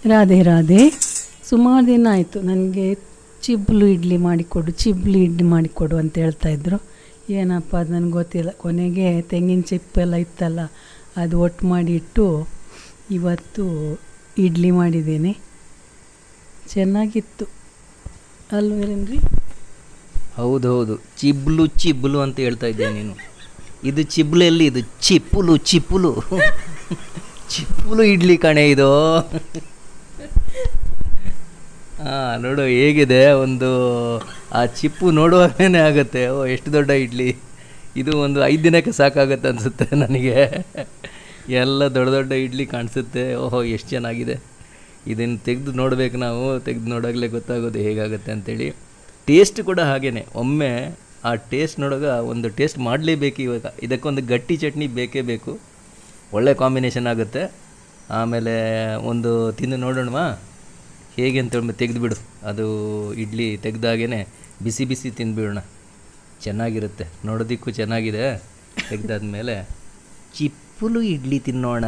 ರಾಧೆ ರಾಧೆ. ಸುಮಾರು ದಿನ ಆಯಿತು ನನಗೆ ಚಿಬ್ಲು ಇಡ್ಲಿ ಮಾಡಿಕೊಡು ಅಂತ ಹೇಳ್ತಾಯಿದ್ರು. ಏನಪ್ಪ ಅದು ನನಗೆ ಗೊತ್ತಿಲ್ಲ. ಕೊನೆಗೆ ತೆಂಗಿನ ಚಿಪ್ಪೆಲ್ಲ ಇತ್ತಲ್ಲ, ಅದು ಒಟ್ಟು ಮಾಡಿ ಇಟ್ಟು ಇವತ್ತು ಇಡ್ಲಿ ಮಾಡಿದ್ದೀನಿ. ಚೆನ್ನಾಗಿತ್ತು ಅಲ್ವೇನ್ರಿ? ಹೌದೌದು, ಚಿಬ್ಲು ಅಂತ ಹೇಳ್ತಾ ಇದ್ದೆ ನೀನು. ಇದು ಚಿಬ್ಲು ಎಲ್ಲಿ, ಇದು ಚಿಪ್ಪುಲು ಚಿಪ್ಪುಲು ಇಡ್ಲಿ ಕಣೆ ಇದು. ಹಾಂ, ನೋಡು ಹೇಗಿದೆ. ಒಂದು ಆ ಚಿಪ್ಪು ನೋಡುವಾಗಲೇ ಆಗುತ್ತೆ, ಓ ಎಷ್ಟು ದೊಡ್ಡ ಇಡ್ಲಿ ಇದು. ಒಂದು 5 ದಿನಕ್ಕೆ ಸಾಕಾಗುತ್ತೆ ಅನಿಸುತ್ತೆ ನನಗೆ. ಎಲ್ಲ ದೊಡ್ಡ ದೊಡ್ಡ ಇಡ್ಲಿ ಕಾಣಿಸುತ್ತೆ. ಓಹೋ ಎಷ್ಟು ಚೆನ್ನಾಗಿದೆ. ಇದನ್ನು ತೆಗೆದು ನೋಡಬೇಕು ನಾವು. ತೆಗೆದು ನೋಡಾಗಲೇ ಗೊತ್ತಾಗೋದು ಹೇಗಾಗುತ್ತೆ ಅಂಥೇಳಿ. ಟೇಸ್ಟ್ ಕೂಡ ಹಾಗೇ. ಒಮ್ಮೆ ಆ ಟೇಸ್ಟ್ ನೋಡೋಗ ಒಂದು ಟೇಸ್ಟ್ ಮಾಡಲೇಬೇಕು. ಇವಾಗ ಇದಕ್ಕೊಂದು ಗಟ್ಟಿ ಚಟ್ನಿ ಬೇಕೇ ಬೇಕು. ಒಳ್ಳೆ ಕಾಂಬಿನೇಷನ್ ಆಗುತ್ತೆ. ಆಮೇಲೆ ಒಂದು ತಿಂದು ನೋಡೋಣವಾ ಹೇಗೆ ಅಂತೇಳಿ. ತೆಗೆದುಬಿಡು, ಅದು ಇಡ್ಲಿ ತೆಗೆದಾಗೇ ಬಿಸಿ ಬಿಸಿ ತಿಂದುಬಿಡೋಣ. ಚೆನ್ನಾಗಿರುತ್ತೆ, ನೋಡೋದಕ್ಕೂ ಚೆನ್ನಾಗಿದೆ. ತೆಗೆದಾದ್ಮೇಲೆ ಚಿಪ್ಪುಲು ಇಡ್ಲಿ ತಿನ್ನೋಣ.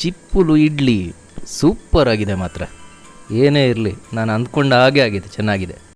ಚಿಪ್ಪುಲು ಇಡ್ಲಿ ಸೂಪರ್ ಆಗಿದೆ ಮಾತ್ರ. ಏನೇ ಇರಲಿ, ನಾನು ಅಂದ್ಕೊಂಡ ಹಾಗೆ ಆಗಿದೆ, ಚೆನ್ನಾಗಿದೆ.